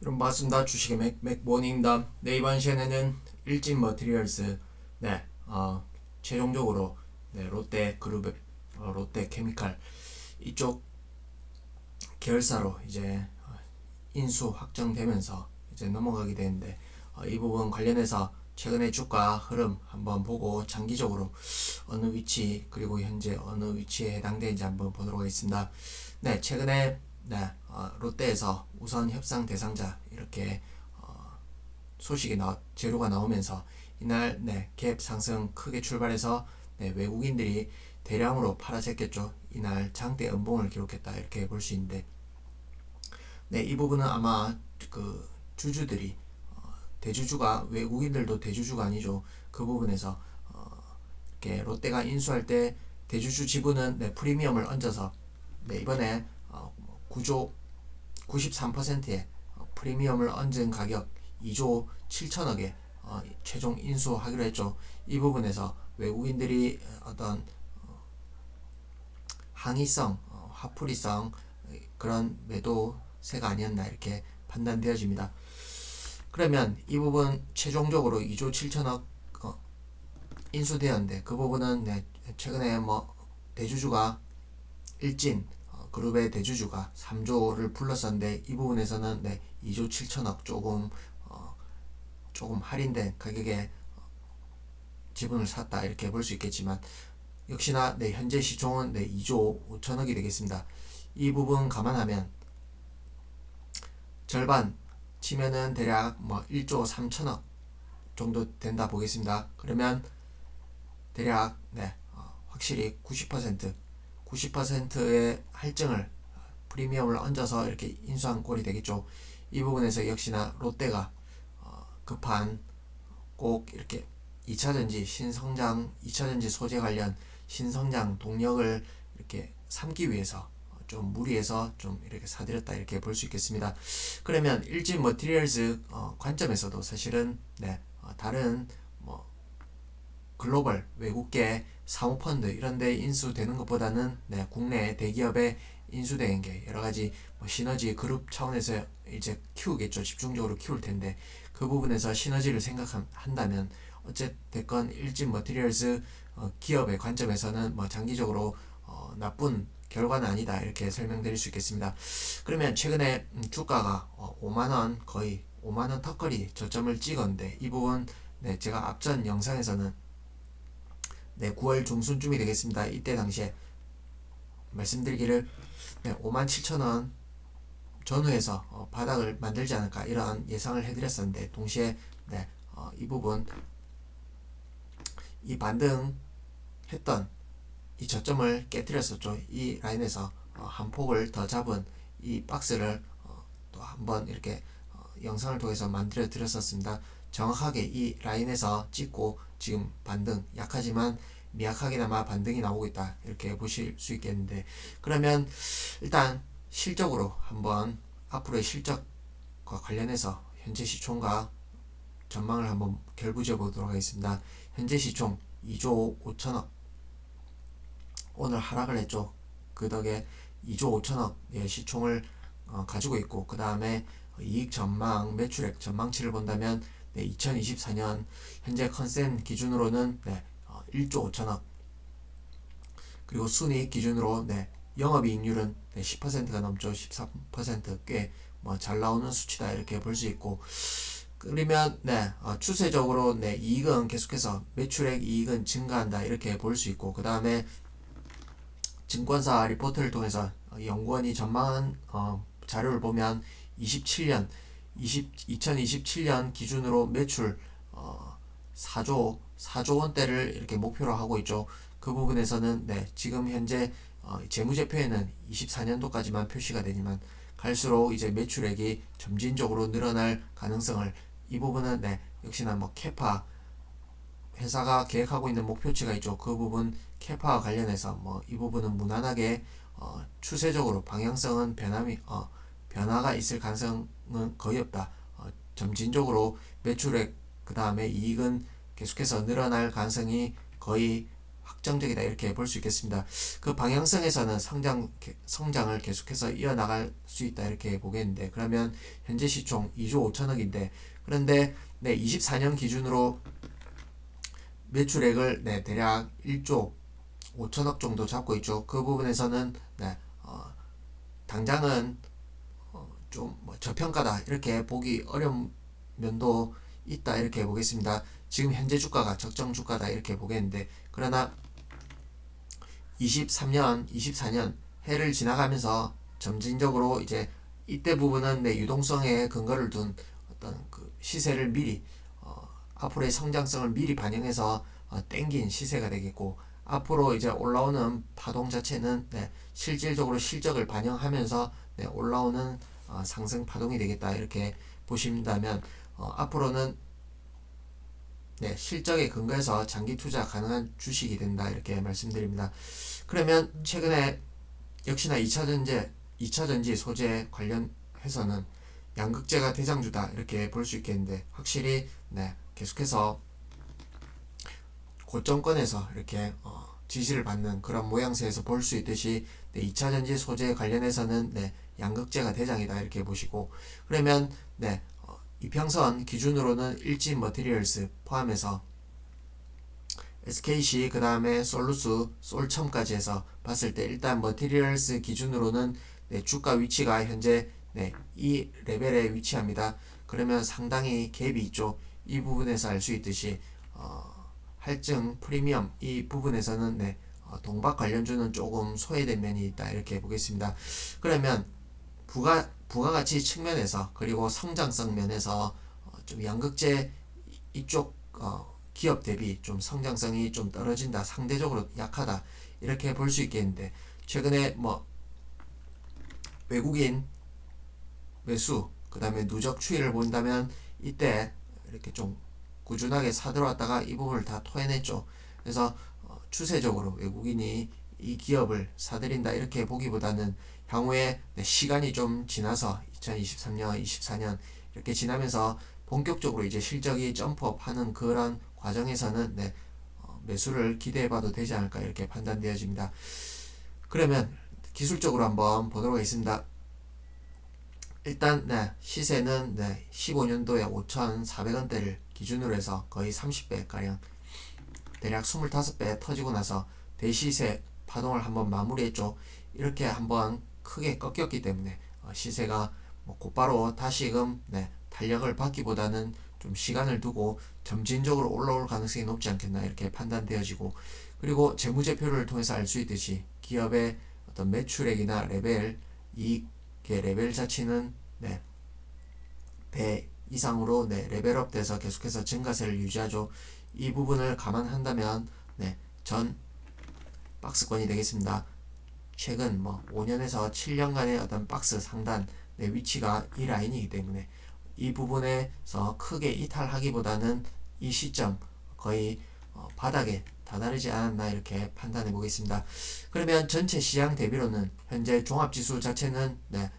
여러분 반갑습니다. 주식의 맥모닝입니다. 네, 이번 시간에는 일진 머티리얼스 최종적으로 롯데 그룹 롯데 케미칼 이쪽 계열사로 이제 인수 확정되면서 이제 넘어가게 되는데 이 부분 관련해서 최근의 주가 흐름 한번 보고 장기적으로 어느 위치 그리고 현재 어느 위치에 해당되는지 한번 보도록 하겠습니다. 네, 최근에 롯데에서 우선 협상 대상자 이렇게 재료가 나오면서 이날 갭 상승 크게 출발해서 외국인들이 대량으로 팔아제꼈죠. 이날 장대 음봉을 기록했다 이렇게 볼 수 있는데 이 부분은 아마 그 주주들이 대주주가 외국인들도 대주주가 아니죠. 그 부분에서 이렇게 롯데가 인수할 때 대주주 지분은 프리미엄을 얹어서 이번에 9조 93%의 프리미엄을 얹은 가격 2조 7천억에 최종 인수하기로 했죠. 이 부분에서 외국인들이 어떤 항의성, 화풀이성 그런 매도세가 아니었나 이렇게 판단되어집니다. 그러면 이 부분 최종적으로 2조 7천억 인수되었는데 그 부분은 최근에 대주주가 일진 그룹의 대주주가 3조를 불렀었는데 이 부분에서는 2조 7천억 조금 할인된 가격에 지분을 샀다 이렇게 볼 수 있겠지만 역시나 현재 시총은 2조 5천억이 되겠습니다. 이 부분 감안하면 절반 치면은 대략 1조 3천억 정도 된다 보겠습니다. 그러면 대략 확실히 90%의 할증을 프리미엄을 얹어서 이렇게 인수한 꼴이 되겠죠. 이 부분에서 역시나 롯데가 급한 꼭 이렇게 2차전지 신성장 2차전지 소재 관련 신성장 동력을 이렇게 삼기 위해서 좀 무리해서 좀 이렇게 사들였다 이렇게 볼 수 있겠습니다. 그러면 일진 머티리얼즈 관점에서도 사실은 다른 글로벌 외국계 사모펀드 이런데 인수되는 것보다는 국내 대기업에 인수되는 게 여러가지 시너지 그룹 차원에서 이제 키우겠죠. 집중적으로 키울 텐데 그 부분에서 시너지를 생각한다면 어쨌든 일진 머티리얼스 기업의 관점에서는 장기적으로 나쁜 결과는 아니다 이렇게 설명드릴 수 있겠습니다. 그러면 최근에 주가가 5만원 거의 5만원 턱걸이 저점을 찍었는데 이 부분 제가 앞전 영상에서는 9월 중순쯤이 되겠습니다. 이때 당시에 말씀드리기를 57,000원 전후에서 바닥을 만들지 않을까 이런 예상을 해드렸었는데 동시에 이 부분 이 반등했던 이 저점을 깨뜨렸었죠. 이 라인에서 한 폭을 더 잡은 이 박스를 또 한번 이렇게 영상을 통해서 만들어 드렸었습니다. 정확하게 이 라인에서 찍고 지금 반등 약하지만 미약하게나마 반등이 나오고 있다 이렇게 보실 수 있겠는데 그러면 일단 실적으로 한번 앞으로의 실적과 관련해서 현재 시총과 전망을 한번 결부지어 보도록 하겠습니다. 현재 시총 2조 5천억 오늘 하락을 했죠. 그 덕에 2조 5천억의 시총을 가지고 있고 그 다음에 이익 전망 매출액 전망치를 본다면 2024년 현재 컨센 기준으로는 1조 5천억 그리고 순이익 기준으로 영업이익률은 10%가 넘죠. 13% 꽤 잘 나오는 수치다 이렇게 볼 수 있고 그러면 추세적으로 이익은 계속해서 매출액 이익은 증가한다 이렇게 볼 수 있고 그 다음에 증권사 리포트를 통해서 연구원이 전망한 자료를 보면 2027년 기준으로 매출 4조 원대를 이렇게 목표로 하고 있죠. 그 부분에서는 지금 현재 재무제표에는 24년도까지만 표시가 되지만 갈수록 이제 매출액이 점진적으로 늘어날 가능성을 이 부분은 역시나 캐파 회사가 계획하고 있는 목표치가 있죠. 그 부분 캐파와 관련해서 이 부분은 무난하게 추세적으로 방향성은 변화가 있을 가능성은 거의 없다. 점진적으로 매출액 그 다음에 이익은 계속해서 늘어날 가능성이 거의 확정적이다 이렇게 볼 수 있겠습니다. 그 방향성에서는 성장을 계속해서 이어나갈 수 있다 이렇게 보겠는데, 그러면 현재 시총 2조 5천억인데, 그런데 네, 24년 기준으로 매출액을 네, 대략 1조 5천억 정도 잡고 있죠. 그 부분에서는 네, 당장은 좀뭐 저평가다 이렇게 보기 어려운 면도 있다 이렇게 보겠습니다. 지금 현재 주가가 적정 주가다 이렇게 보겠는데, 그러나 23년, 24년 해를 지나가면서 점진적으로 이제 이때 부분은 내 유동성에 근거를 둔 어떤 그 시세를 미리 앞으로의 성장성을 미리 반영해서 땡긴 시세가 되겠고, 앞으로 이제 올라오는 파동 자체는 네, 실질적으로 실적을 반영하면서 네, 올라오는 상승 파동이 되겠다 이렇게 보신다면 앞으로는 네, 실적에 근거해서 장기 투자 가능한 주식이 된다 이렇게 말씀드립니다. 그러면 최근에 역시나 2차전지 소재 관련해서는 양극재가 대장주다 이렇게 볼 수 있겠는데, 확실히 네, 계속해서 고점권에서 이렇게 지지를 받는 그런 모양새에서 볼 수 있듯이 네, 2차전지 소재 관련해서는 네, 양극재가 대장이다 이렇게 보시고, 그러면 네, 이평선 기준으로는 일진 머티리얼스 포함해서 SKC 그 다음에 솔루스, 솔첨까지 해서 봤을 때 일단 머티리얼스 기준으로는 네, 주가 위치가 현재 네, 이 레벨에 위치합니다. 그러면 상당히 갭이 있죠. 이 부분에서 알 수 있듯이 할증 프리미엄 이 부분에서는 네, 동박 관련주는 조금 소외된 면이 있다 이렇게 보겠습니다. 그러면 부가가치 측면에서 그리고 성장성 면에서 좀 양극재 이쪽 기업 대비 좀 성장성이 좀 떨어진다, 상대적으로 약하다 이렇게 볼 수 있겠는데, 최근에 뭐 외국인 매수 그 다음에 누적 추이를 본다면 이때 이렇게 좀 꾸준하게 사들어왔다가 이 부분을 다 토해냈죠. 그래서 추세적으로 외국인이 이 기업을 사들인다 이렇게 보기보다는 향후에 시간이 좀 지나서 2023년, 24년 이렇게 지나면서 본격적으로 이제 실적이 점프업하는 그런 과정에서는 네, 매수를 기대해봐도 되지 않을까 이렇게 판단되어집니다. 그러면 기술적으로 한번 보도록 하겠습니다. 일단 네, 시세는 네, 15년도에 5,400원대를 기준으로 해서 거의 30배 가량, 대략 25배 터지고 나서 대시세 파동을 한번 마무리했죠. 이렇게 한번 크게 꺾였기 때문에 시세가 뭐 곧바로 다시금 네, 탄력을 받기보다는 좀 시간을 두고 점진적으로 올라올 가능성이 높지 않겠나 이렇게 판단되어지고, 그리고 재무제표를 통해서 알 수 있듯이 기업의 어떤 매출액이나 레벨, 이익의 레벨 자체는 네, 배 이상으로 네, 레벨업 돼서 계속해서 증가세를 유지하죠. 이 부분을 감안한다면 네, 전 박스권이 되겠습니다. 최근 뭐 5년에서 7년간의 어떤 박스 상단 내 위치가 이 라인이기 때문에 이 부분에서 크게 이탈하기보다는 이 시점 거의 바닥에 다다르지 않았나 이렇게 판단해 보겠습니다. 그러면 전체 시장 대비로는 현재 종합지수 자체는 네,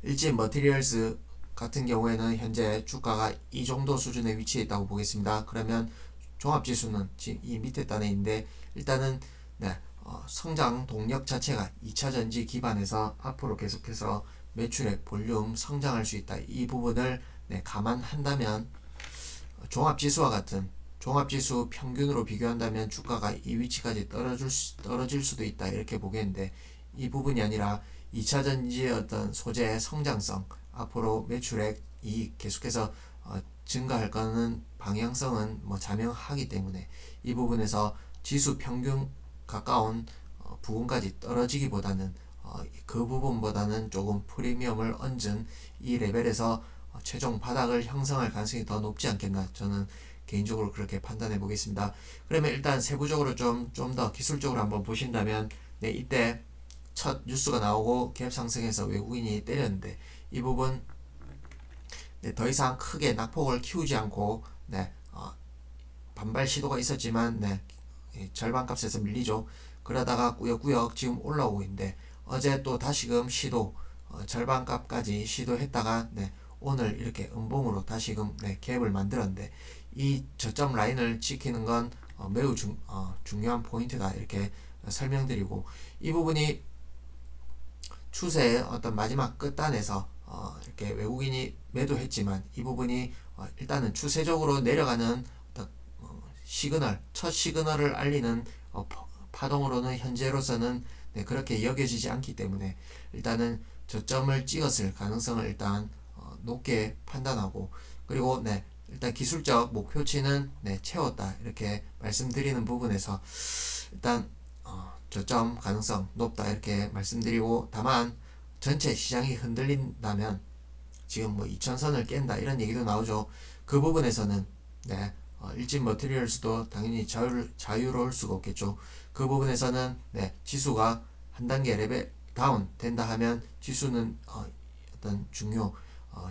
일진 머티리얼스 같은 경우에는 현재 주가가 이 정도 수준에 위치해 있다고 보겠습니다. 그러면 종합지수는 지금 이 밑에 단에 있는데, 일단은 네, 성장 동력 자체가 2차전지 기반에서 앞으로 계속해서 매출액 볼륨 성장할 수 있다. 이 부분을 네, 감안한다면 종합지수와 같은 종합지수 평균으로 비교한다면 주가가 이 위치까지 떨어질 수도 있다 이렇게 보겠는데, 이 부분이 아니라 2차전지의 어떤 소재의 성장성, 앞으로 매출액, 이익 계속해서 증가할 거는 방향성은 뭐 자명하기 때문에 이 부분에서 지수 평균 가까운 부분까지 떨어지기보다는 그 부분보다는 조금 프리미엄을 얹은 이 레벨에서 최종 바닥을 형성할 가능성이 더 높지 않겠나, 저는 개인적으로 그렇게 판단해 보겠습니다. 그러면 일단 세부적으로 좀 더 기술적으로 한번 보신다면 네, 이때 첫 뉴스가 나오고 갭 상승해서 외국인이 때렸는데, 이 부분 네, 더 이상 크게 낙폭을 키우지 않고 네, 반발 시도가 있었지만 네, 절반 값에서 밀리죠. 그러다가 꾸역꾸역 지금 올라오고 있는데, 어제 또 다시금 시도 절반 값까지 시도했다가 네, 오늘 이렇게 음봉으로 다시금 네, 갭을 만들었는데, 이 저점 라인을 지키는 건 매우 중요한 포인트다 이렇게 설명드리고, 이 부분이 추세의 어떤 마지막 끝단에서 이렇게 외국인이 매도했지만 이 부분이 일단은 추세적으로 내려가는 어떤 시그널, 첫 시그널을 알리는 파동으로는 현재로서는 네, 그렇게 여겨지지 않기 때문에 일단은 저점을 찍었을 가능성을 일단 높게 판단하고, 그리고 네, 일단 기술적 목표치는 네, 채웠다 이렇게 말씀드리는 부분에서 일단 저점 가능성 높다 이렇게 말씀드리고, 다만 전체 시장이 흔들린다면 지금 뭐 2000선을 깬다 이런 얘기도 나오죠. 그 부분에서는 네, 일진 머티리얼스도 당연히 자유로울 수가 없겠죠. 그 부분에서는 네, 지수가 한 단계 레벨 다운 된다 하면 지수는 어떤 중요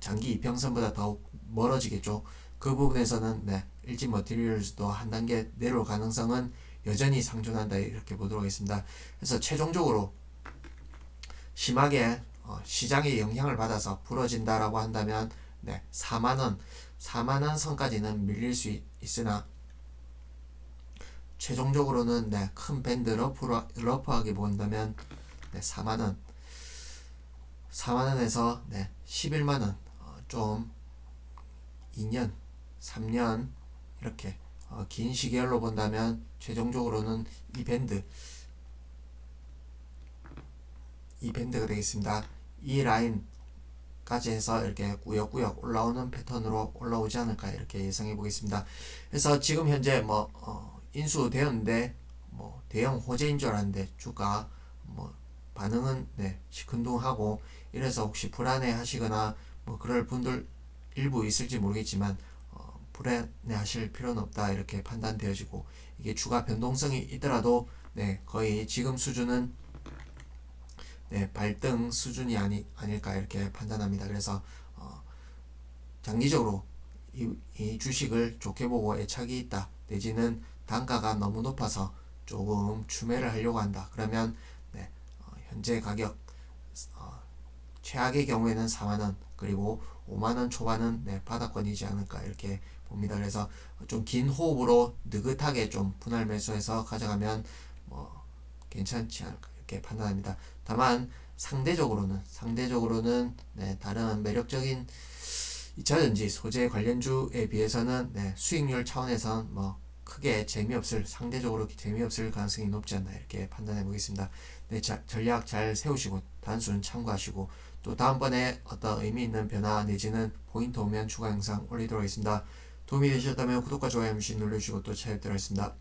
장기 이평선보다 더욱 멀어지겠죠. 그 부분에서는 네, 일진 머티리얼스도 한 단계 내려올 가능성은 여전히 상존한다 이렇게 보도록 하겠습니다. 그래서 최종적으로 심하게 시장의 영향을 받아서 부러진다라고 한다면 네, 4만원 선까지는 밀릴 수 있으나 최종적으로는 네, 큰 밴드 러프하게 본다면 네, 4만원에서 네, 11만원 좀 2년 3년 이렇게 긴 시계열로 본다면 최종적으로는 이 밴드가 되겠습니다. 이 라인까지 해서 이렇게 꾸역꾸역 올라오는 패턴으로 올라오지 않을까 이렇게 예상해 보겠습니다. 그래서 지금 현재 인수되었는데 대형 호재인 줄 알았는데 주가 반응은 네, 시큰둥하고 이래서 혹시 불안해 하시거나 그럴 분들 일부 있을지 모르겠지만 불안해 하실 필요는 없다 이렇게 판단되어지고, 이게 주가 변동성이 있더라도 네, 거의 지금 수준은 네, 발등 수준이 아닐까 이렇게 판단합니다. 그래서 장기적으로 이 주식을 좋게 보고 애착이 있다, 내지는 단가가 너무 높아서 조금 추매를 하려고 한다 그러면 네, 현재 가격 최악의 경우에는 4만원 그리고 5만원 초반은 네, 바닥권이지 않을까 이렇게 봅니다. 그래서 좀 긴 호흡으로 느긋하게 좀 분할 매수해서 가져가면 괜찮지 않을까 이렇게 판단합니다. 다만 상대적으로는 네, 다른 매력적인 2차전지 소재 관련주에 비해서는 네, 수익률 차원에선 크게 상대적으로 재미없을 가능성이 높지 않나 이렇게 판단해 보겠습니다. 네, 전략 잘 세우시고 단순 참고하시고, 또 다음번에 어떤 의미 있는 변화 내지는 포인트 오면 추가 영상 올리도록 하겠습니다. 도움이 되셨다면 구독과 좋아요 한 번씩 눌러주시고 또 찾아뵙도록 하겠습니다.